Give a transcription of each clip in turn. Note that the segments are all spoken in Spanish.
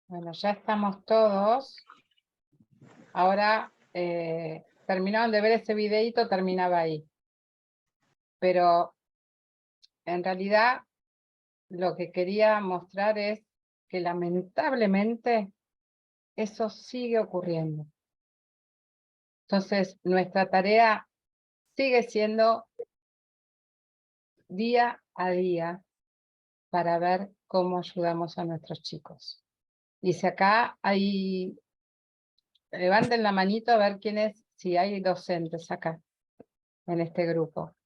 Bueno, ya estamos todos. Ahora, terminaron de ver ese videito, terminaba ahí. Pero, en realidad, lo que quería mostrar es que lamentablemente eso sigue ocurriendo. Entonces, nuestra tarea sigue siendo día a día para ver cómo ayudamos a nuestros chicos. Dice acá, levanten la manito a ver si hay docentes acá, en este grupo.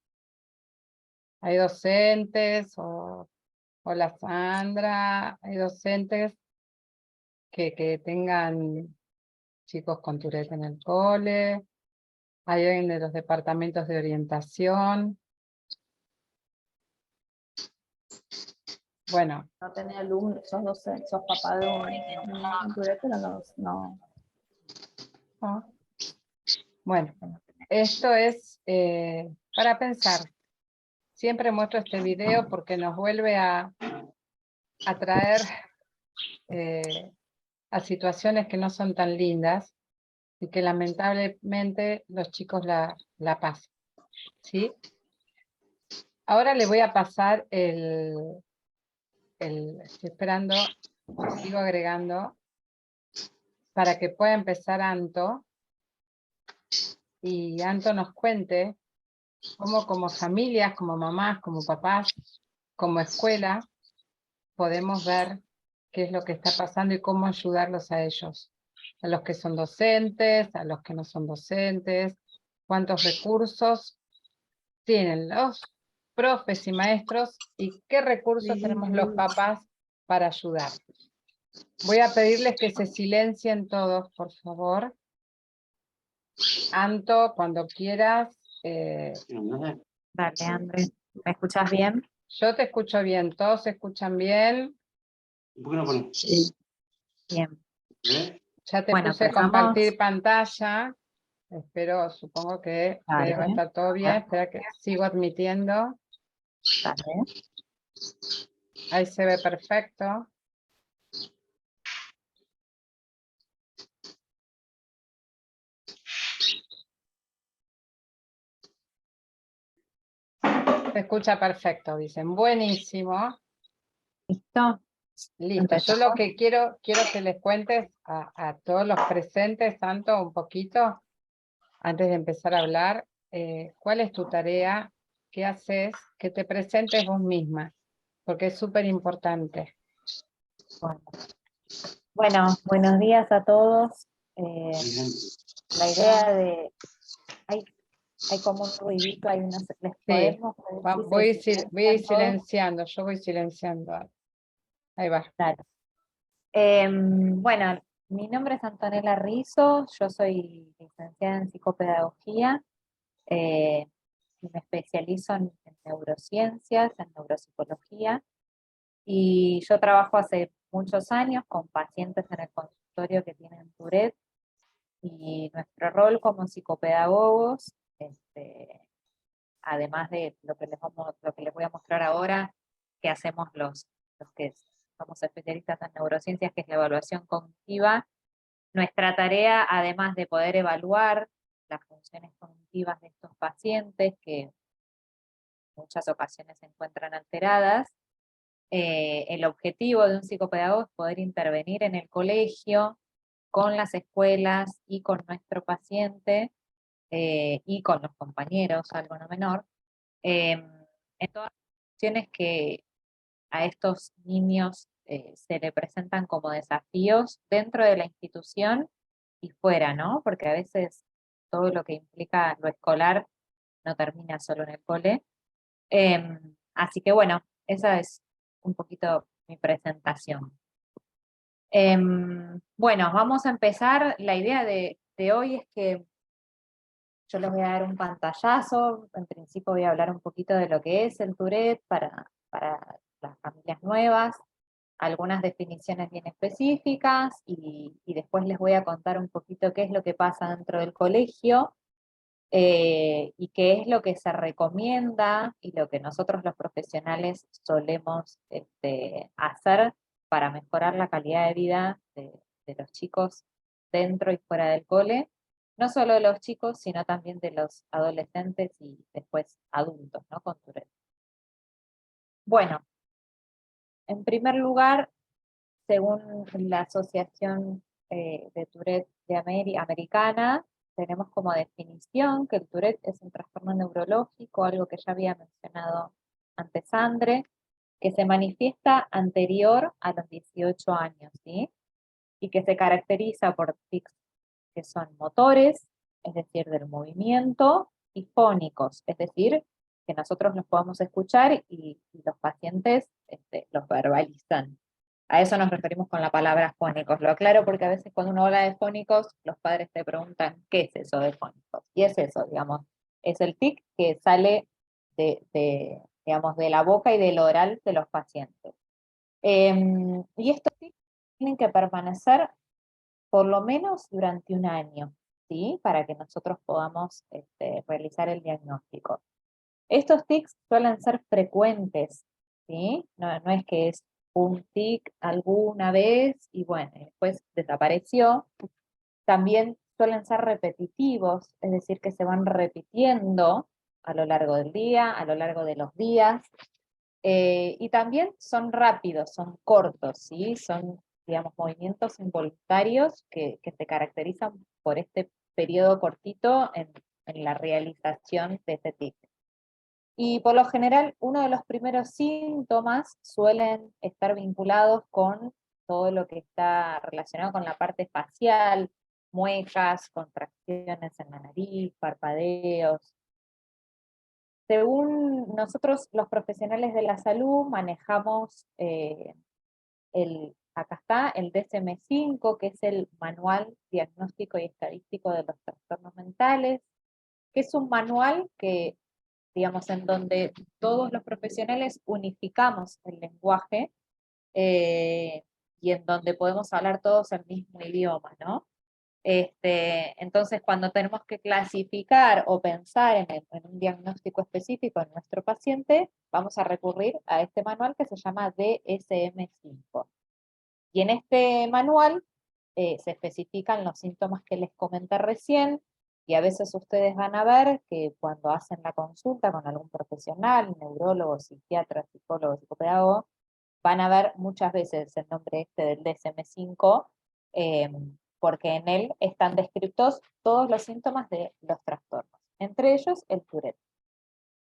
¿Hay docentes hola Sandra? ¿Hay docentes que tengan chicos con Tourette en el cole? ¿Hay alguien de los departamentos de orientación? Bueno. No tenés alumnos, sos docente, sos papá de un Tourette, pero no. Bueno, esto es para pensar. Siempre muestro este video porque nos vuelve a traer a situaciones que no son tan lindas y que lamentablemente los chicos la pasan. ¿Sí? Ahora le voy a pasar estoy esperando, sigo agregando, para que pueda empezar Anto, y Anto nos cuente cómo como familias, como mamás, como papás, como escuela, podemos ver qué es lo que está pasando y cómo ayudarlos a ellos, a los que son docentes, a los que no son docentes, cuántos recursos tienen los profes y maestros y qué recursos tenemos los papás para ayudar. Voy a pedirles que se silencien todos, por favor. Anto, cuando quieras. Dale, Andrés. ¿Me escuchas bien? Yo te escucho bien, todos se escuchan bien. Sí. Bien. Ya te puse a compartir pantalla. Supongo que va a estar todo bien. Espera que sigo admitiendo. Dale. Ahí se ve perfecto. Se escucha perfecto, dicen. Buenísimo. ¿Listo? Listo. Yo lo que quiero que les cuentes a todos los presentes, tanto un poquito, antes de empezar a hablar, ¿cuál es tu tarea? ¿Qué haces? Que te presentes vos misma, porque es súper importante. Bueno, buenos días a todos. La idea de... Hay como un ruidito, hay unos... ¿Les podemos voy silenciando, yo voy silenciando. Ahí va. Claro. Bueno, mi nombre es Antonella Rizzo, yo soy licenciada en psicopedagogía, me especializo en neurociencias, en neuropsicología, y yo trabajo hace muchos años con pacientes en el consultorio que tienen Tourette, y nuestro rol como psicopedagogos, además de lo que les voy a mostrar ahora, que hacemos los que somos especialistas en neurociencias, que es la evaluación cognitiva. Nuestra tarea, además de poder evaluar las funciones cognitivas de estos pacientes, que en muchas ocasiones se encuentran alteradas, el objetivo de un psicopedagogo es poder intervenir en el colegio, con las escuelas y con nuestro paciente, y con los compañeros, algo no menor, en todas las cuestiones que a estos niños se le presentan como desafíos dentro de la institución y fuera, ¿no? Porque a veces todo lo que implica lo escolar no termina solo en el cole. Así que bueno, esa es un poquito mi presentación. Bueno, vamos a empezar. La idea de hoy es que yo les voy a dar un pantallazo. En principio voy a hablar un poquito de lo que es el Tourette para las familias nuevas, algunas definiciones bien específicas, y después les voy a contar un poquito qué es lo que pasa dentro del colegio, y qué es lo que se recomienda y lo que nosotros los profesionales solemos hacer para mejorar la calidad de vida de los chicos dentro y fuera del cole, no solo de los chicos, sino también de los adolescentes y después adultos, ¿no? Con Tourette. Bueno, en primer lugar, según la Asociación de Tourette Americana, tenemos como definición que el Tourette es un trastorno neurológico, algo que ya había mencionado antes Andre, que se manifiesta anterior a los 18 años, ¿sí? Y que se caracteriza por tics que son motores, es decir, del movimiento, y fónicos, es decir, que nosotros los podamos escuchar y los pacientes los verbalizan. A eso nos referimos con la palabra fónicos. Lo aclaro porque a veces cuando uno habla de fónicos, los padres te preguntan, ¿qué es eso de fónicos? Y es eso, digamos, es el tic que sale digamos, de la boca y del oral de los pacientes. Y estos tics tienen que permanecer por lo menos durante un año, ¿sí? Para que nosotros podamos realizar el diagnóstico. Estos tics suelen ser frecuentes, ¿sí? No es que es un tic alguna vez y bueno, después desapareció. También suelen ser repetitivos, es decir, que se van repitiendo a lo largo del día, a lo largo de los días. Y también son rápidos, son cortos, ¿sí? Son, digamos, movimientos involuntarios que se caracterizan por este periodo cortito en la realización de este tic. Y por lo general, uno de los primeros síntomas suelen estar vinculados con todo lo que está relacionado con la parte facial, muecas, contracciones en la nariz, parpadeos. Según nosotros, los profesionales de la salud, manejamos acá está, el DSM-5, que es el Manual Diagnóstico y Estadístico de los Trastornos Mentales, que es un manual que, digamos, en donde todos los profesionales unificamos el lenguaje, y en donde podemos hablar todos el mismo idioma, ¿no? Entonces, cuando tenemos que clasificar o pensar en un diagnóstico específico en nuestro paciente, vamos a recurrir a este manual que se llama DSM-5. Y en este manual se especifican los síntomas que les comenté recién, y a veces ustedes van a ver que cuando hacen la consulta con algún profesional, neurólogo, psiquiatra, psicólogo, psicopedagogo, van a ver muchas veces el nombre del DSM-5, porque en él están descritos todos los síntomas de los trastornos, entre ellos el Tourette.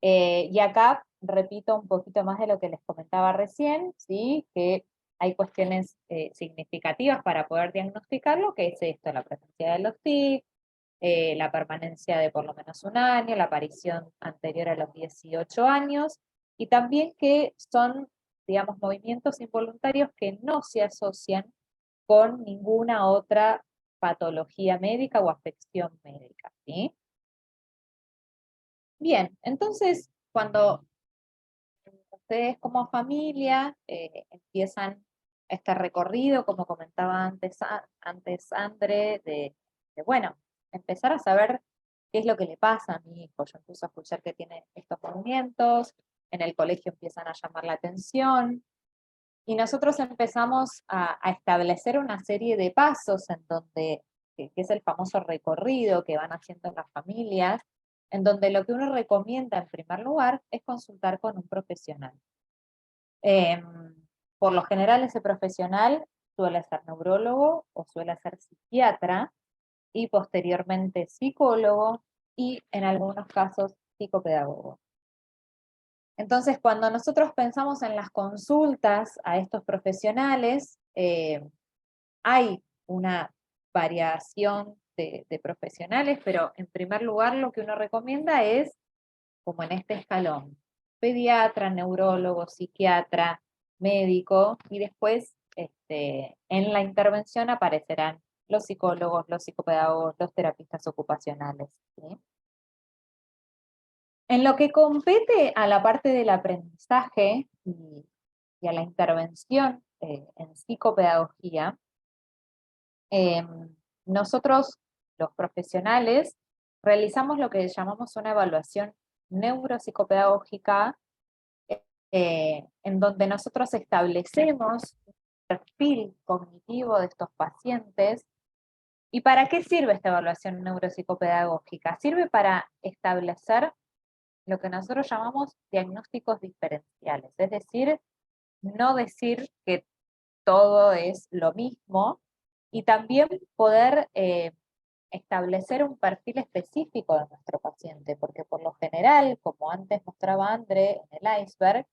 Y acá repito un poquito más de lo que les comentaba recién, ¿sí? Que hay cuestiones significativas para poder diagnosticarlo, que es esto, la presencia de los tics, la permanencia de por lo menos un año, la aparición anterior a los 18 años, y también que son, digamos, movimientos involuntarios que no se asocian con ninguna otra patología médica o afección médica, ¿sí? Bien, entonces, cuando ustedes como familia empiezan este recorrido, como comentaba antes Andre, bueno, empezar a saber qué es lo que le pasa a mi hijo. Yo empiezo a escuchar que tiene estos movimientos, en el colegio empiezan a llamar la atención, y nosotros empezamos a establecer una serie de pasos en donde, que es el famoso recorrido que van haciendo las familias, en donde lo que uno recomienda en primer lugar es consultar con un profesional. Por lo general ese profesional suele ser neurólogo o suele ser psiquiatra y posteriormente psicólogo y en algunos casos psicopedagogo. Entonces, cuando nosotros pensamos en las consultas a estos profesionales, hay una variación de profesionales, pero en primer lugar lo que uno recomienda es, como en este escalón, pediatra, neurólogo, psiquiatra, médico, y después en la intervención aparecerán los psicólogos, los psicopedagogos, los terapistas ocupacionales, ¿sí? En lo que compete a la parte del aprendizaje y a la intervención en psicopedagogía, nosotros, los profesionales, realizamos lo que llamamos una evaluación neuropsicopedagógica, en donde nosotros establecemos un perfil cognitivo de estos pacientes. ¿Y para qué sirve esta evaluación neuropsicopedagógica? Sirve para establecer lo que nosotros llamamos diagnósticos diferenciales, es decir, no decir que todo es lo mismo, y también poder establecer un perfil específico de nuestro paciente, porque por lo general, como antes mostraba André en el iceberg,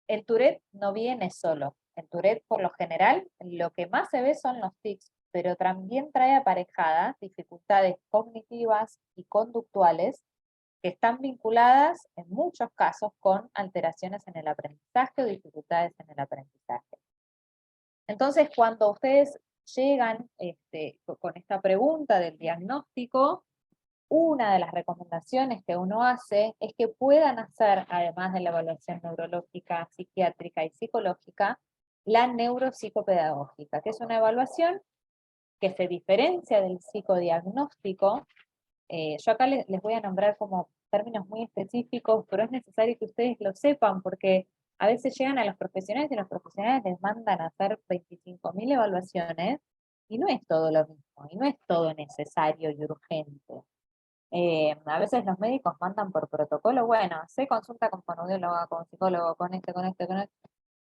el Tourette no viene solo. El Tourette, por lo general, lo que más se ve son los tics, pero también trae aparejadas dificultades cognitivas y conductuales que están vinculadas en muchos casos con alteraciones en el aprendizaje o dificultades en el aprendizaje. Entonces, cuando ustedes llegan con esta pregunta del diagnóstico, una de las recomendaciones que uno hace es que puedan hacer, además de la evaluación neurológica, psiquiátrica y psicológica, la neuropsicopedagógica, que es una evaluación que se diferencia del psicodiagnóstico. Yo acá les voy a nombrar como términos muy específicos, pero es necesario que ustedes lo sepan, porque a veces llegan a los profesionales y los profesionales les mandan a hacer 25.000 evaluaciones, y no es todo lo mismo, y no es todo necesario y urgente. A veces los médicos mandan por protocolo, bueno, se consulta con fonoaudióloga, con psicólogo, con con este.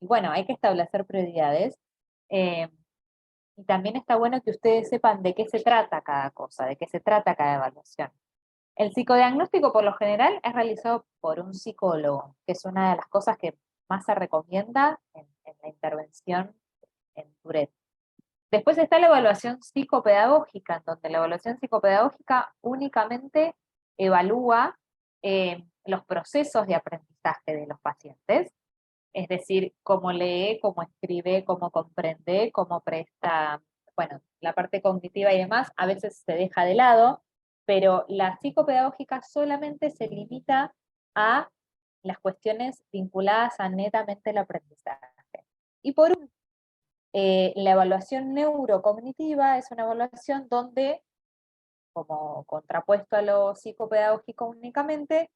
Y bueno, hay que establecer prioridades. Eh, y también está bueno que ustedes sepan de qué se trata cada cosa, de qué se trata cada evaluación. El psicodiagnóstico, por lo general, es realizado por un psicólogo, que es una de las cosas que más se recomienda en la intervención en Tourette. Después está la evaluación psicopedagógica, en donde la evaluación psicopedagógica únicamente evalúa los procesos de aprendizaje de los pacientes, es decir, cómo lee, cómo escribe, cómo comprende, cómo presta, bueno, la parte cognitiva y demás, a veces se deja de lado, pero la psicopedagógica solamente se limita a las cuestiones vinculadas a netamente el aprendizaje. Y por último, la evaluación neurocognitiva es una evaluación donde, como contrapuesto a lo psicopedagógico únicamente,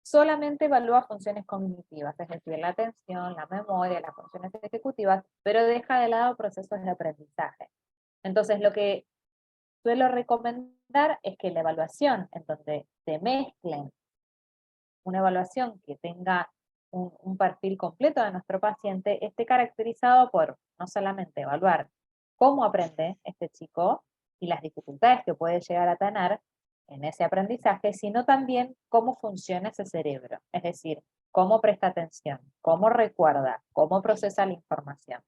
solamente evalúa funciones cognitivas, es decir, la atención, la memoria, las funciones ejecutivas, pero deja de lado procesos de aprendizaje. Entonces, lo que suelo recomendar es que la evaluación en donde se mezclen una evaluación que tenga un perfil completo de nuestro paciente esté caracterizado por no solamente evaluar cómo aprende este chico y las dificultades que puede llegar a tener en ese aprendizaje, sino también cómo funciona ese cerebro, es decir, cómo presta atención, cómo recuerda, cómo procesa la información.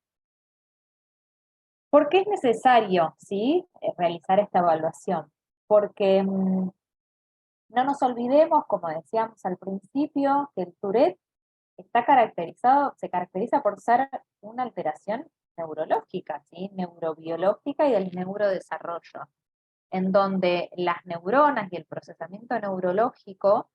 ¿Por qué es necesario, ¿sí?, realizar esta evaluación? Porque no nos olvidemos, como decíamos al principio, que el Tourette se caracteriza por ser una alteración neurológica, ¿sí?, neurobiológica y del neurodesarrollo, en donde las neuronas y el procesamiento neurológico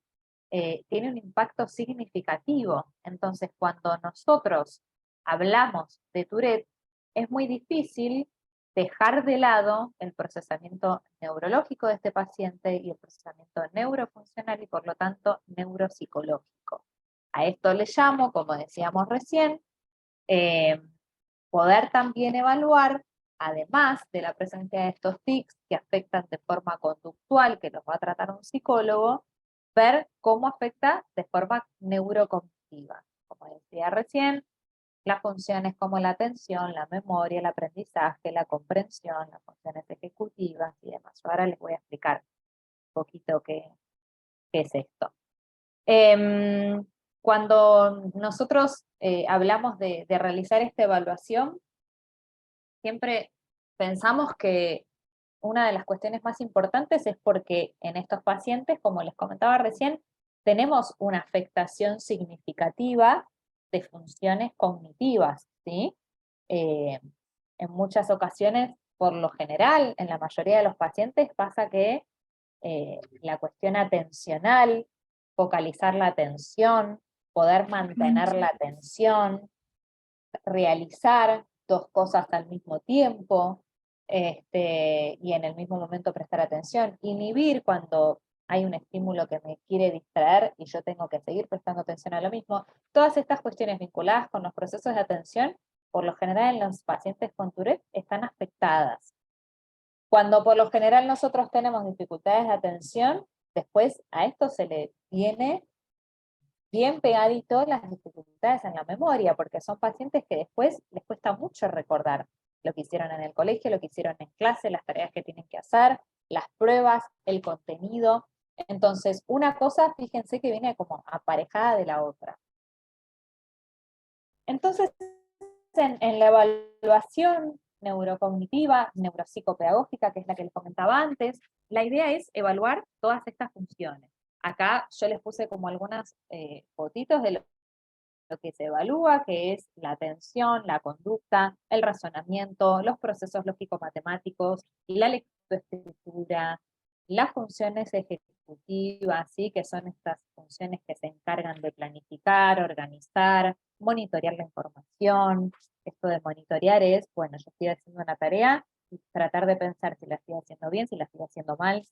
tiene un impacto significativo. Entonces, cuando nosotros hablamos de Tourette, es muy difícil dejar de lado el procesamiento neurológico de este paciente y el procesamiento neurofuncional y por lo tanto neuropsicológico. A esto le llamo, como decíamos recién, poder también evaluar, además de la presencia de estos tics que afectan de forma conductual, que los va a tratar un psicólogo, ver cómo afecta de forma neurocognitiva. Como decía recién, las funciones como la atención, la memoria, el aprendizaje, la comprensión, las funciones ejecutivas y demás. Yo ahora les voy a explicar un poquito qué es esto. Cuando nosotros hablamos de realizar esta evaluación, siempre pensamos que una de las cuestiones más importantes es porque en estos pacientes, como les comentaba recién, tenemos una afectación significativa de funciones cognitivas, ¿sí? En muchas ocasiones, por lo general, en la mayoría de los pacientes pasa que la cuestión atencional, focalizar la atención, poder mantener la atención, realizar dos cosas al mismo tiempo, y en el mismo momento prestar atención, inhibir cuando hay un estímulo que me quiere distraer y yo tengo que seguir prestando atención a lo mismo. Todas estas cuestiones vinculadas con los procesos de atención, por lo general en los pacientes con Tourette, están afectadas. Cuando por lo general nosotros tenemos dificultades de atención, después a esto se le viene bien pegadito las dificultades en la memoria, porque son pacientes que después les cuesta mucho recordar lo que hicieron en el colegio, lo que hicieron en clase, las tareas que tienen que hacer, las pruebas, el contenido. Entonces, una cosa, fíjense que viene como aparejada de la otra. Entonces, en la evaluación neurocognitiva, neuropsicopedagógica, que es la que les comentaba antes, la idea es evaluar todas estas funciones. Acá yo les puse como algunas fotitos de lo que se evalúa, que es la atención, la conducta, el razonamiento, los procesos lógico-matemáticos, la lectoescritura, las funciones ejecutivas, ¿sí? Que son estas funciones que se encargan de planificar, organizar, monitorear la información. Esto de monitorear es, bueno, yo estoy haciendo una tarea y tratar de pensar si la estoy haciendo bien, si la estoy haciendo mal.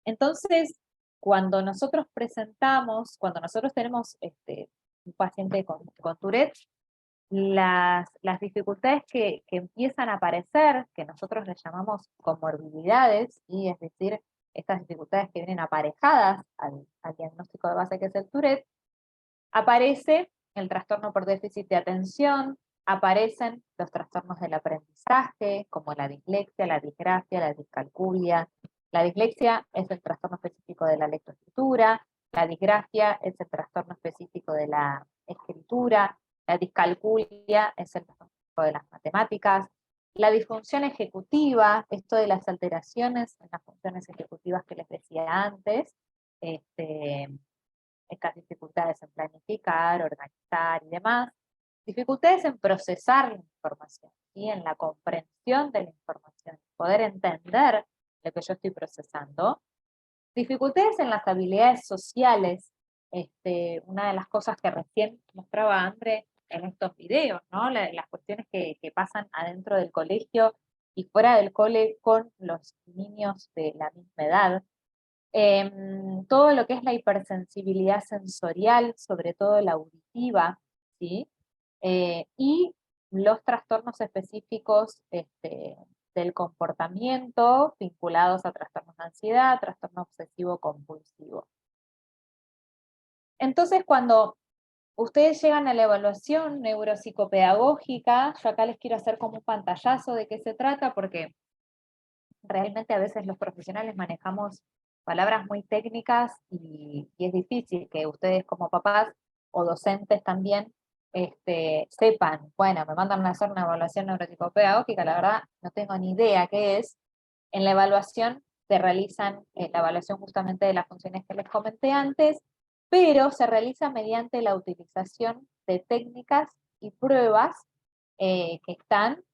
Entonces, cuando nosotros presentamos, cuando nosotros tenemos un paciente con Tourette, las dificultades que empiezan a aparecer, que nosotros les llamamos comorbilidades, y es decir, estas dificultades que vienen aparejadas al diagnóstico de base que es el Tourette, aparece el trastorno por déficit de atención, aparecen los trastornos del aprendizaje, como la dislexia, la disgrafia, la discalculia. La dislexia es el trastorno específico de la lectoescritura, la disgrafia es el trastorno específico de la escritura, la discalculia es el trastorno específico de las matemáticas, la disfunción ejecutiva, esto de las alteraciones en las funciones ejecutivas que les decía antes, estas dificultades en planificar, organizar y demás, dificultades en procesar la información, ¿sí? En la comprensión de la información, poder entender lo que yo estoy procesando, dificultades en las habilidades sociales, una de las cosas que recién mostraba André en estos videos, ¿no? Las cuestiones que pasan adentro del colegio y fuera del cole con los niños de la misma edad. Todo lo que es la hipersensibilidad sensorial, sobre todo la auditiva, ¿sí? Y los trastornos específicos del comportamiento vinculados a trastornos de ansiedad, trastorno obsesivo compulsivo. Entonces, cuando ustedes llegan a la evaluación neuropsicopedagógica, yo acá les quiero hacer como un pantallazo de qué se trata, porque realmente a veces los profesionales manejamos palabras muy técnicas y es difícil que ustedes como papás o docentes también sepan, bueno, me mandan a hacer una evaluación neuropsicopedagógica, la verdad no tengo ni idea qué es. En la evaluación se realizan la evaluación justamente de las funciones que les comenté antes, pero se realiza mediante la utilización de técnicas y pruebas que están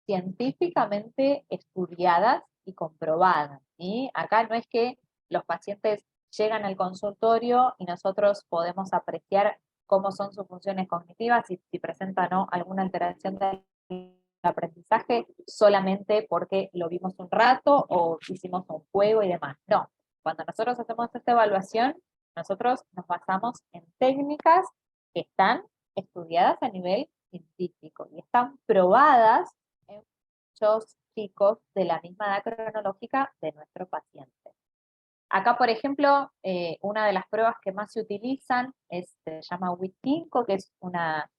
científicamente estudiadas y comprobadas, ¿sí? Acá no es que los pacientes llegan al consultorio y nosotros podemos apreciar cómo son sus funciones cognitivas y si presentan o no alguna alteración del aprendizaje solamente porque lo vimos un rato o hicimos un juego y demás. No, cuando nosotros hacemos esta evaluación, nosotros nos basamos en técnicas que están estudiadas a nivel científico y están probadas en muchos chicos de la misma edad cronológica de nuestro paciente. Acá, por ejemplo, una de las pruebas que más se utilizan se llama WIT5, que es una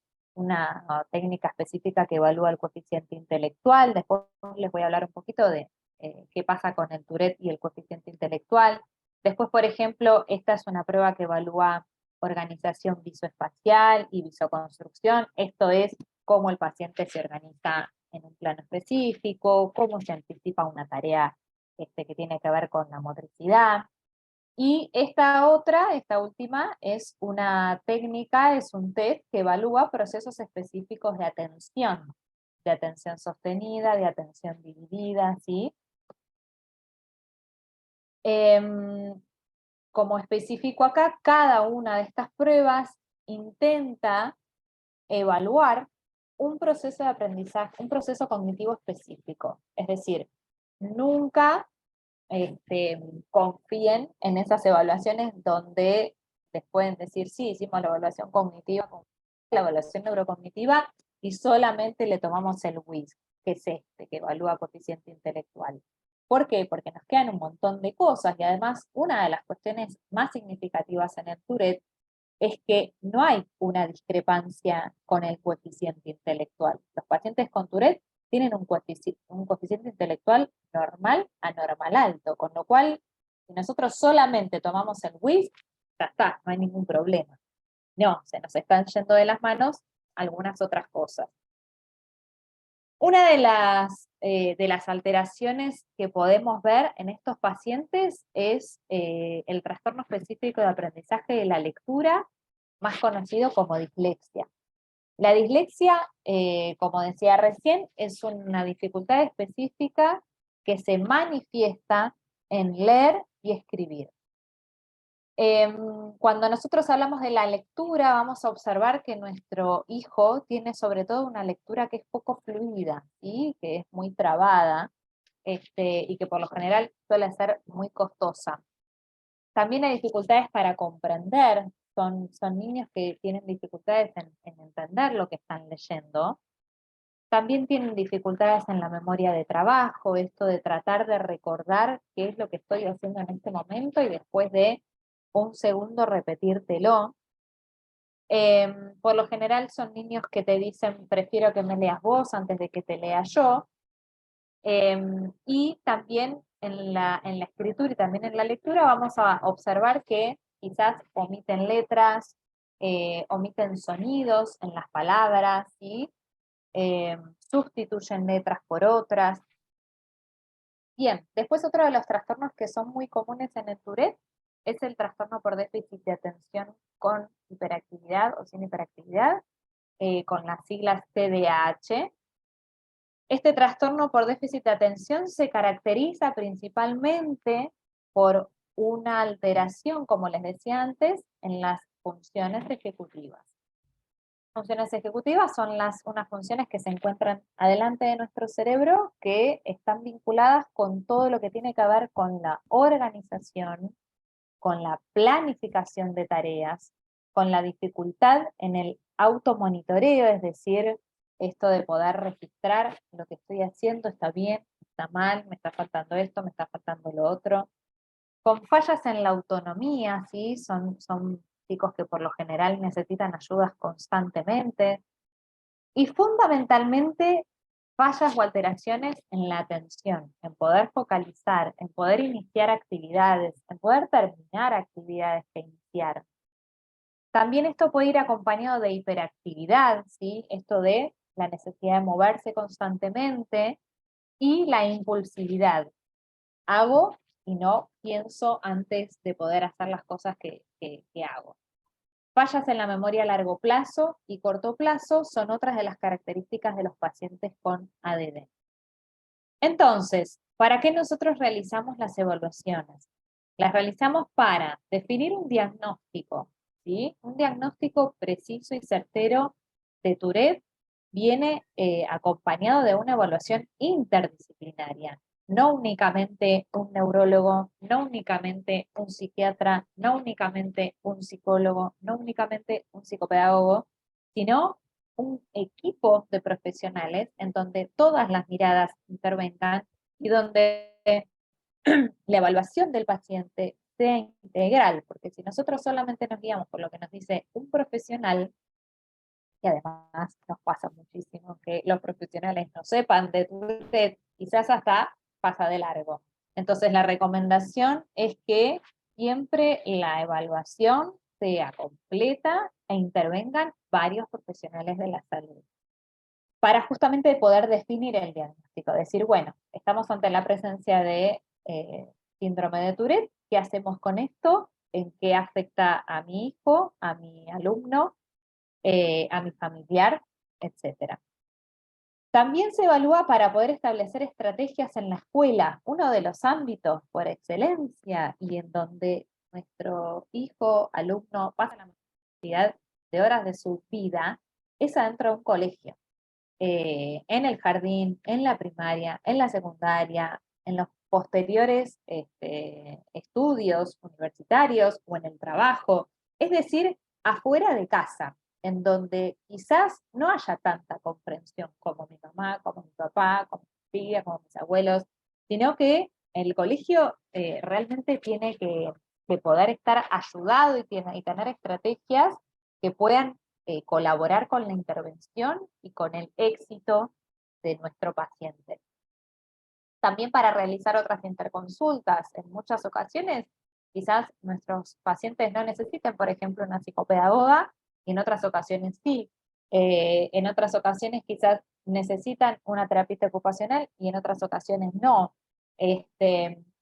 técnica específica que evalúa el coeficiente intelectual. Después les voy a hablar un poquito de qué pasa con el Tourette y el coeficiente intelectual. Después, por ejemplo, esta es una prueba que evalúa organización visoespacial y visoconstrucción. Esto es cómo el paciente se organiza en un plano específico, cómo se anticipa una tarea que tiene que ver con la motricidad. Y esta última, es una técnica, es un test que evalúa procesos específicos de atención sostenida, de atención dividida, ¿sí? Como específico acá, cada una de estas pruebas intenta evaluar un proceso de aprendizaje, un proceso cognitivo específico. Es decir, nunca confíen en esas evaluaciones donde les pueden decir, sí, hicimos la evaluación cognitiva, la evaluación neurocognitiva, y solamente le tomamos el WIS, que es que evalúa coeficiente intelectual. ¿Por qué? Porque nos quedan un montón de cosas, y además una de las cuestiones más significativas en el Tourette es que no hay una discrepancia con el coeficiente intelectual. Los pacientes con Tourette tienen un coeficiente intelectual normal a normal alto, con lo cual, si nosotros solamente tomamos el WIS, ya está, no hay ningún problema. No, se nos están yendo de las manos algunas otras cosas. Una de las alteraciones que podemos ver en estos pacientes es el trastorno específico de aprendizaje de la lectura, más conocido como dislexia. La dislexia, como decía recién, es una dificultad específica que se manifiesta en leer y escribir. Cuando nosotros hablamos de la lectura, vamos a observar que nuestro hijo tiene sobre todo una lectura que es poco fluida, ¿sí? Que es muy trabada, y que por lo general suele ser muy costosa. También hay dificultades para comprender, son niños que tienen dificultades en entender lo que están leyendo. También tienen dificultades en la memoria de trabajo, esto de tratar de recordar qué es lo que estoy haciendo en este momento y después de un segundo repetírtelo. Por lo general son niños que te dicen, prefiero que me leas vos antes de que te lea yo. Y también en la escritura y también en la lectura vamos a observar que quizás omiten letras, omiten sonidos en las palabras, y sustituyen letras por otras. Bien, después otro de los trastornos que son muy comunes en el Tourette es el trastorno por déficit de atención con hiperactividad o sin hiperactividad, con las siglas TDAH. Este trastorno por déficit de atención se caracteriza principalmente por una alteración, como les decía antes, en las funciones ejecutivas. Funciones ejecutivas son unas funciones que se encuentran adelante de nuestro cerebro, que están vinculadas con todo lo que tiene que ver con la organización, con la planificación de tareas, con la dificultad en el automonitoreo, es decir, esto de poder registrar lo que estoy haciendo, está bien, está mal, me está faltando esto, me está faltando lo otro. Con fallas en la autonomía, ¿sí? Son chicos que por lo general necesitan ayudas constantemente. Y fundamentalmente, fallas o alteraciones en la atención, en poder focalizar, en poder iniciar actividades, en poder terminar actividades que iniciar. También esto puede ir acompañado de hiperactividad, ¿sí? Esto de la necesidad de moverse constantemente, y la impulsividad. Hago y no pienso antes de poder hacer las cosas que hago. Fallas en la memoria a largo plazo y corto plazo son otras de las características de los pacientes con ADD. Entonces, ¿para qué nosotros realizamos las evaluaciones? Las realizamos para definir un diagnóstico, ¿sí? Un diagnóstico preciso y certero de Tourette viene acompañado de una evaluación interdisciplinaria. No únicamente un neurólogo, no únicamente un psiquiatra, no únicamente un psicólogo, no únicamente un psicopedagogo, sino un equipo de profesionales en donde todas las miradas intervengan y donde la evaluación del paciente sea integral, porque si nosotros solamente nos guiamos por lo que nos dice un profesional, y además nos pasa muchísimo que los profesionales no sepan de usted, quizás hasta pasa de largo. Entonces la recomendación es que siempre la evaluación sea completa e intervengan varios profesionales de la salud, para justamente poder definir el diagnóstico, decir, bueno, estamos ante la presencia de síndrome de Tourette ¿qué hacemos con esto? ¿En qué afecta a mi hijo, a mi alumno, a mi familiar, etcétera? También se evalúa para poder establecer estrategias en la escuela, uno de los ámbitos por excelencia y en donde nuestro hijo, alumno, pasa la mayor cantidad de horas de su vida, es adentro de un colegio. En el jardín, en la primaria, en la secundaria, en los posteriores estudios universitarios o en el trabajo, es decir, afuera de casa, en donde quizás no haya tanta comprensión como mi mamá, como mi papá, como mi tía, como mis abuelos, sino que el colegio realmente tiene que poder estar ayudado y tener estrategias que puedan colaborar con la intervención y con el éxito de nuestro paciente. También para realizar otras interconsultas. En muchas ocasiones, quizás nuestros pacientes no necesiten, por ejemplo, una psicopedagoga, y en otras ocasiones sí. En otras ocasiones quizás necesitan una terapista ocupacional y en otras ocasiones no.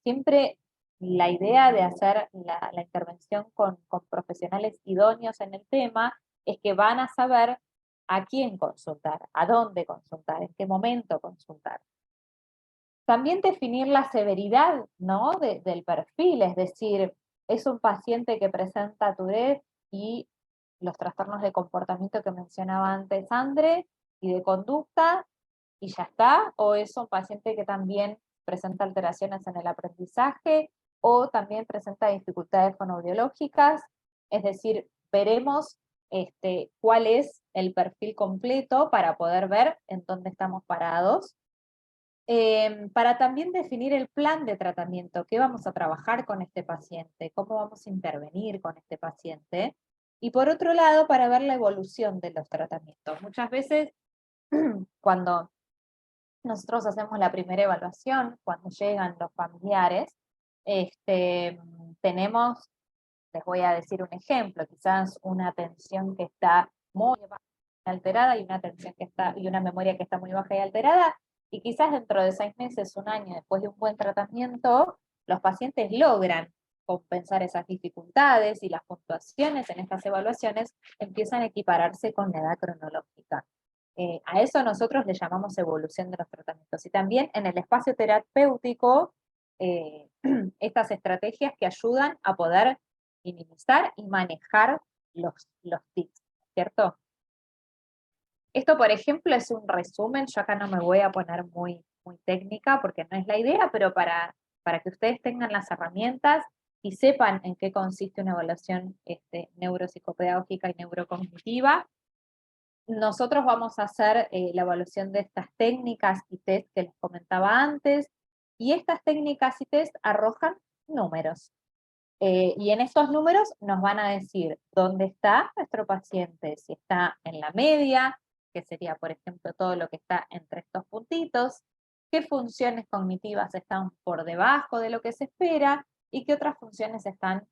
Siempre la idea de hacer la intervención con profesionales idóneos en el tema es que van a saber a quién consultar, a dónde consultar, en qué momento consultar. También definir la severidad, ¿no? del perfil, es decir, es un paciente que presenta Tourette y los trastornos de comportamiento que mencionaba antes Andre, y de conducta, y ya está, o es un paciente que también presenta alteraciones en el aprendizaje, o también presenta dificultades fonoaudiológicas, es decir, veremos cuál es el perfil completo para poder ver en dónde estamos parados. Para también definir el plan de tratamiento, qué vamos a trabajar con este paciente, cómo vamos a intervenir con este paciente, y por otro lado, para ver la evolución de los tratamientos. Muchas veces, cuando nosotros hacemos la primera evaluación, cuando llegan los familiares, tenemos, les voy a decir un ejemplo, quizás una atención que está muy baja y alterada y una atención que está, y una memoria que está muy baja y alterada, y quizás dentro de 6 meses, un año después de un buen tratamiento, los pacientes logran compensar esas dificultades y las puntuaciones en estas evaluaciones empiezan a equipararse con la edad cronológica. A eso nosotros le llamamos evolución de los tratamientos. Y también en el espacio terapéutico, estas estrategias que ayudan a poder minimizar y manejar los tics, ¿cierto? Esto, por ejemplo, es un resumen. Yo acá no me voy a poner muy técnica porque no es la idea, pero para que ustedes tengan las herramientas y sepan en qué consiste una evaluación neuropsicopedagógica y neurocognitiva. Nosotros vamos a hacer la evaluación de estas técnicas y test que les comentaba antes, y estas técnicas y test arrojan números. Y en estos números nos van a decir dónde está nuestro paciente, si está en la media, que sería, por ejemplo, todo lo que está entre estos puntitos, qué funciones cognitivas están por debajo de lo que se espera, y qué otras funciones están,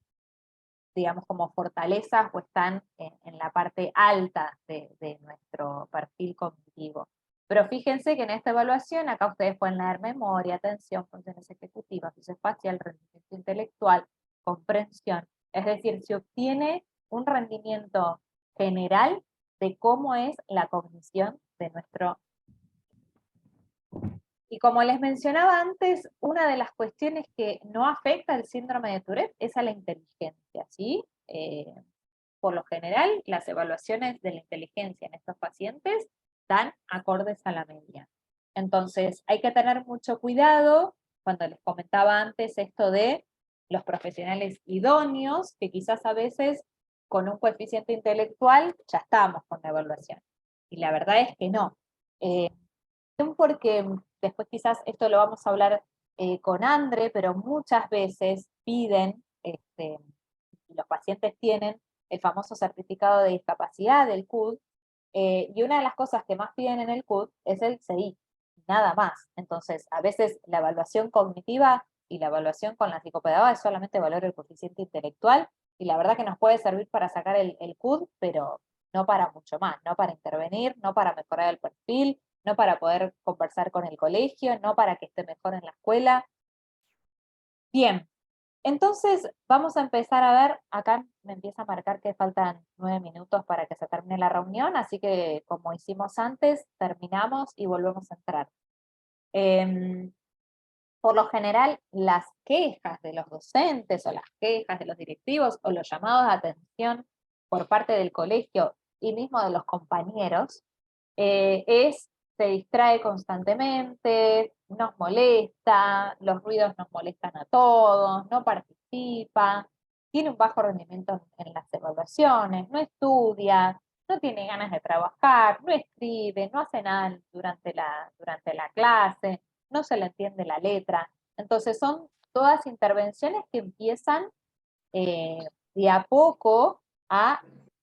digamos, como fortalezas o están en la parte alta de nuestro perfil cognitivo. Pero fíjense que en esta evaluación, acá ustedes pueden leer memoria, atención, funciones ejecutivas, uso espacial, rendimiento intelectual, comprensión. Es decir, se obtiene un rendimiento general de cómo es la cognición de nuestro. Y como les mencionaba antes, una de las cuestiones que no afecta el síndrome de Tourette es a la inteligencia, ¿sí? Por lo general, las evaluaciones de la inteligencia en estos pacientes dan acordes a la media. Entonces, hay que tener mucho cuidado cuando les comentaba antes esto de los profesionales idóneos, que quizás a veces con un coeficiente intelectual ya estamos con la evaluación. Y la verdad es que no. Porque después quizás esto lo vamos a hablar con Andre, pero muchas veces piden, los pacientes tienen el famoso certificado de discapacidad del CUD, y una de las cosas que más piden en el CUD es el CI, nada más. Entonces, a veces la evaluación cognitiva y la evaluación con la psicopedagoga es solamente valor el coeficiente intelectual, y la verdad que nos puede servir para sacar el CUD, pero no para mucho más, no para intervenir, no para mejorar el perfil, no para poder conversar con el colegio, no para que esté mejor en la escuela. Bien, Entonces, vamos a empezar a ver, acá me empieza a marcar que faltan 9 minutos para que se termine la reunión, así que como hicimos antes, terminamos y volvemos a entrar. Por lo general, las quejas de los docentes o las quejas de los directivos o los llamados de atención por parte del colegio y mismo de los compañeros se distrae constantemente, nos molesta, los ruidos nos molestan a todos, no participa, tiene un bajo rendimiento en las evaluaciones, no estudia, no tiene ganas de trabajar, no escribe, no hace nada durante la clase, no se le entiende la letra. Entonces son todas intervenciones que empiezan de a poco a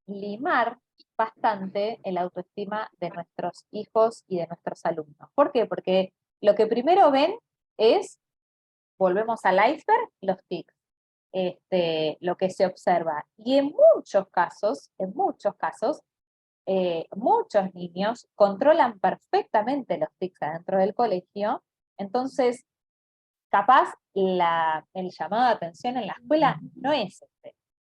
limar bastante el autoestima de nuestros hijos y de nuestros alumnos. ¿Por qué? Porque lo que primero ven es, volvemos al iceberg, los tics, lo que se observa. Y en muchos casos, muchos niños controlan perfectamente los tics adentro del colegio, entonces capaz el llamado de atención en la escuela no es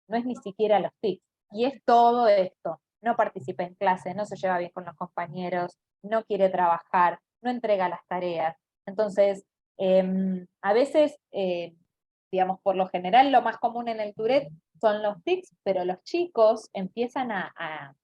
no es ni siquiera los tics, y es todo esto: no participa en clase, no se lleva bien con los compañeros, no quiere trabajar, no entrega las tareas. Entonces, a veces, digamos, por lo general lo más común en el Tourette son los tics, pero los chicos empiezan a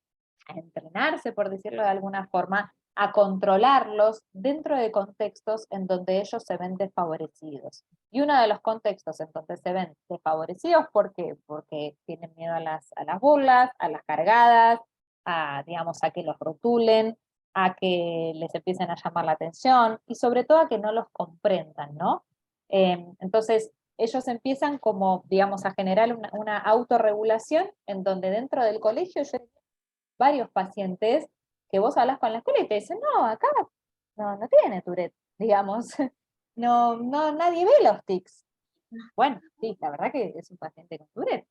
entrenarse, por decirlo de alguna forma, a controlarlos dentro de contextos en donde ellos se ven desfavorecidos. Y uno de los contextos en donde se ven desfavorecidos, ¿por qué? Porque tienen miedo a las burlas, a las cargadas, digamos, a que los rotulen, a que les empiecen a llamar la atención y sobre todo a que no los comprendan, ¿no? Entonces, ellos empiezan como, digamos, a generar una autorregulación en donde dentro del colegio varios pacientes que vos hablas con la escuela y te dicen, no, acá no tiene Tourette, digamos, nadie ve los tics. Bueno, sí, la verdad que es un paciente con Tourette.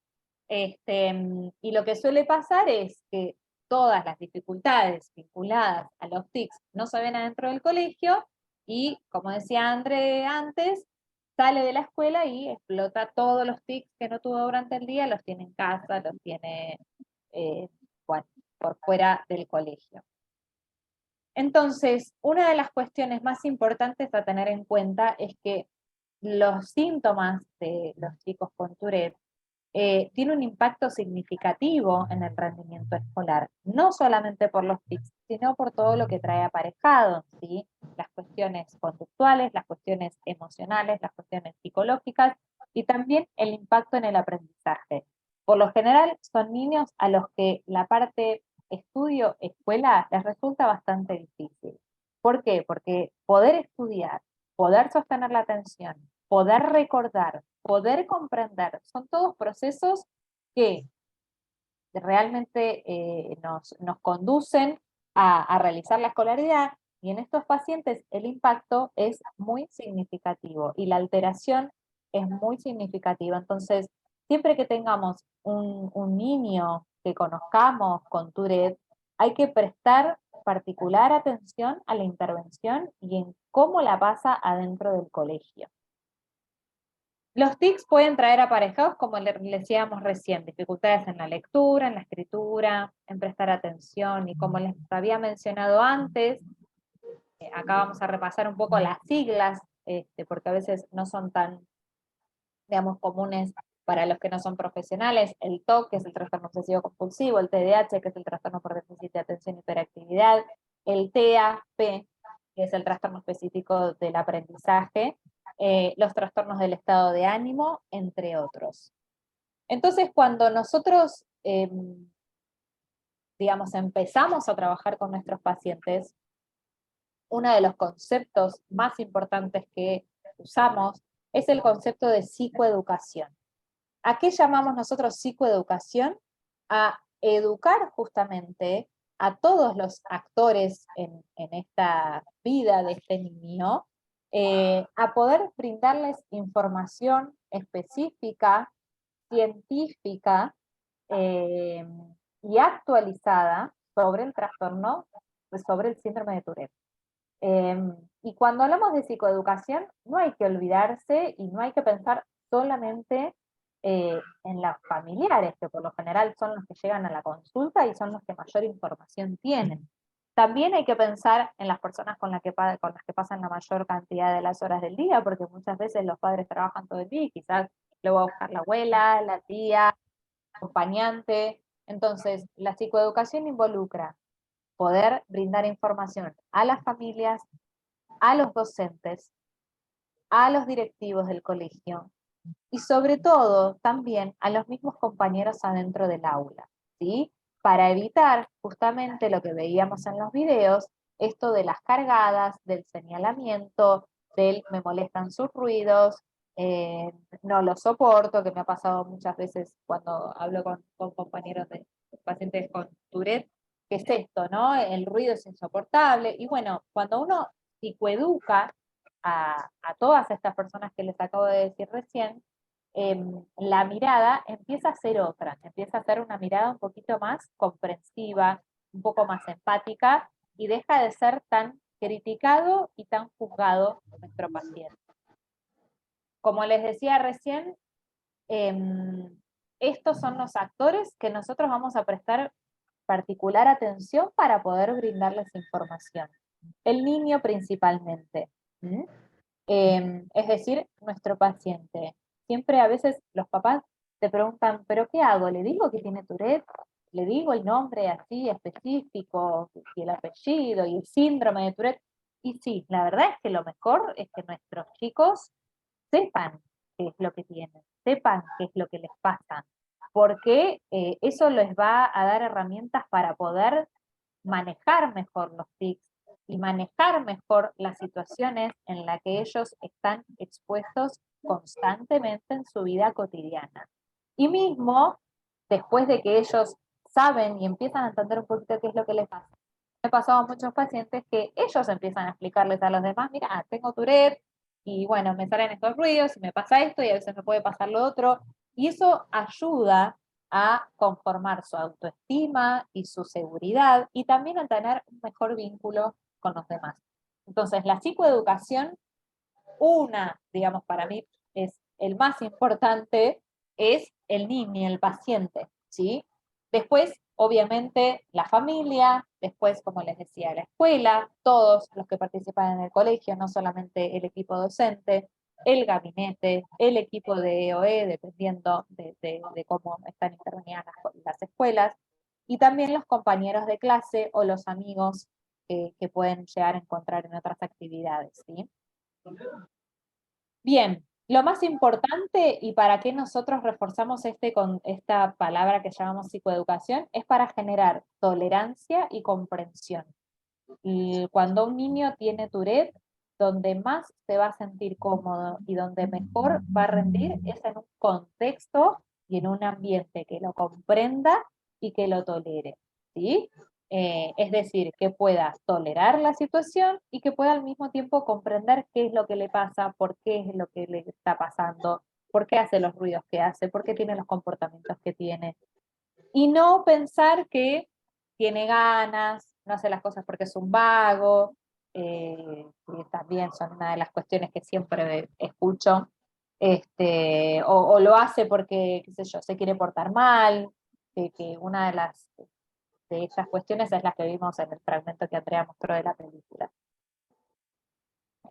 Y lo que suele pasar es que todas las dificultades vinculadas a los tics no se ven adentro del colegio y, como decía André antes, sale de la escuela y explota todos los tics que no tuvo durante el día, los tiene en casa, los tiene bueno, por fuera del colegio. Entonces, una de las cuestiones más importantes a tener en cuenta es que los síntomas de los chicos con Tourette tiene un impacto significativo en el rendimiento escolar, no solamente por los tics, sino por todo lo que trae aparejado, ¿sí? Las cuestiones conductuales, las cuestiones emocionales, las cuestiones psicológicas y también el impacto en el aprendizaje. Por lo general son niños a los que la parte estudio-escuela les resulta bastante difícil. ¿Por qué? Porque poder estudiar, poder sostener la atención, poder recordar, poder comprender, son todos procesos que realmente nos conducen a realizar la escolaridad, y en estos pacientes el impacto es muy significativo y la alteración es muy significativa. Entonces, siempre que tengamos un niño que conozcamos con Tourette, hay que prestar particular atención a la intervención y en cómo la pasa adentro del colegio. Los tics pueden traer aparejados, como le decíamos recién, dificultades en la lectura, en la escritura, en prestar atención, y como les había mencionado antes, acá vamos a repasar un poco las siglas, porque a veces no son tan, digamos, comunes para los que no son profesionales. El TOC, que es el trastorno obsesivo compulsivo, el TDAH, que es el trastorno por déficit de atención y hiperactividad, el TAP, que es el trastorno específico del aprendizaje, los trastornos del estado de ánimo, entre otros. Entonces, cuando nosotros, digamos, empezamos a trabajar con nuestros pacientes, uno de los conceptos más importantes que usamos es el concepto de psicoeducación. ¿A qué llamamos nosotros psicoeducación? A educar justamente a todos los actores en esta vida de este niño, a poder brindarles información específica, científica y actualizada sobre el trastorno, sobre el síndrome de Tourette. Y cuando hablamos de psicoeducación, no hay que olvidarse y no hay que pensar solamente en los familiares, que por lo general son los que llegan a la consulta y son los que mayor información tienen. También hay que pensar en las personas con las que pasan la mayor cantidad de las horas del día, porque muchas veces los padres trabajan todo el día y quizás lo va a buscar la abuela, la tía, acompañante. Entonces, la psicoeducación involucra poder brindar información a las familias, a los docentes, a los directivos del colegio y sobre todo también a los mismos compañeros adentro del aula, ¿sí? Para evitar justamente lo que veíamos en los videos, esto de las cargadas, del señalamiento, del me molestan sus ruidos, no lo soporto, que me ha pasado muchas veces cuando hablo con compañeros de pacientes con Tourette, que es esto, ¿no? El ruido es insoportable, y bueno, cuando uno psicoeduca a todas estas personas que les acabo de decir recién, la mirada empieza a ser otra, empieza a ser una mirada un poquito más comprensiva, un poco más empática, y deja de ser tan criticado y tan juzgado nuestro paciente. Como les decía recién, estos son los actores que nosotros vamos a prestar particular atención para poder brindarles información. El niño principalmente. Es decir, nuestro paciente. Siempre a veces los papás te preguntan, ¿pero qué hago? ¿Le digo que tiene Tourette? ¿Le digo el nombre así específico y el apellido y el síndrome de Tourette? Y sí, la verdad es que lo mejor es que nuestros chicos sepan qué es lo que tienen, sepan qué es lo que les pasa, porque eso les va a dar herramientas para poder manejar mejor los tics y manejar mejor las situaciones en las que ellos están expuestos constantemente en su vida cotidiana. Y mismo, después de que ellos saben y empiezan a entender un poquito qué es lo que les pasa, me ha pasado a muchos pacientes que ellos empiezan a explicarles a los demás, mira, tengo Tourette, y bueno, me salen estos ruidos, y me pasa esto, y a veces me puede pasar lo otro, y eso ayuda a conformar su autoestima y su seguridad, y también a tener un mejor vínculo con los demás. Entonces, la psicoeducación, digamos, para mí es el más importante, es el niño, el paciente, ¿sí? Después, obviamente, la familia, después, como les decía, la escuela, todos los que participan en el colegio, no solamente el equipo docente, el gabinete, el equipo de EOE, dependiendo de cómo están intervenidas las escuelas, y también los compañeros de clase o los amigos que pueden llegar a encontrar en otras actividades, ¿sí? Bien, lo más importante y para qué nosotros reforzamos con esta palabra que llamamos psicoeducación es para generar tolerancia y comprensión. Y cuando un niño tiene Tourette, donde más se va a sentir cómodo y donde mejor va a rendir es en un contexto y en un ambiente que lo comprenda y que lo tolere, ¿sí? Es decir, que pueda tolerar la situación y que pueda al mismo tiempo comprender qué es lo que le pasa, por qué es lo que le está pasando, por qué hace los ruidos que hace, por qué tiene los comportamientos que tiene. Y no pensar que tiene ganas, no hace las cosas porque es un vago, que también son una de las cuestiones que siempre escucho, o lo hace porque, qué sé yo, se quiere portar mal, que una de esas cuestiones es la que vimos en el fragmento que Andrea mostró de la película.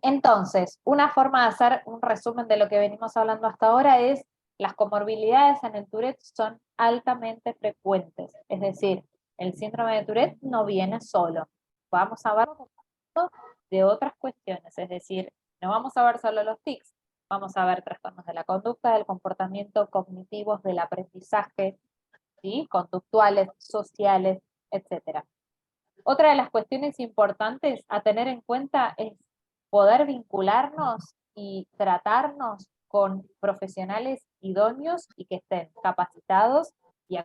Entonces, una forma de hacer un resumen de lo que venimos hablando hasta ahora es las comorbilidades en el Tourette son altamente frecuentes, es decir, el síndrome de Tourette no viene solo. Vamos a ver de otras cuestiones, es decir, no vamos a ver solo los tics, vamos a ver trastornos de la conducta, del comportamiento, cognitivos, del aprendizaje, ¿sí? Conductuales, sociales, etc. Otra de las cuestiones importantes a tener en cuenta es poder vincularnos y tratarnos con profesionales idóneos y que estén capacitados y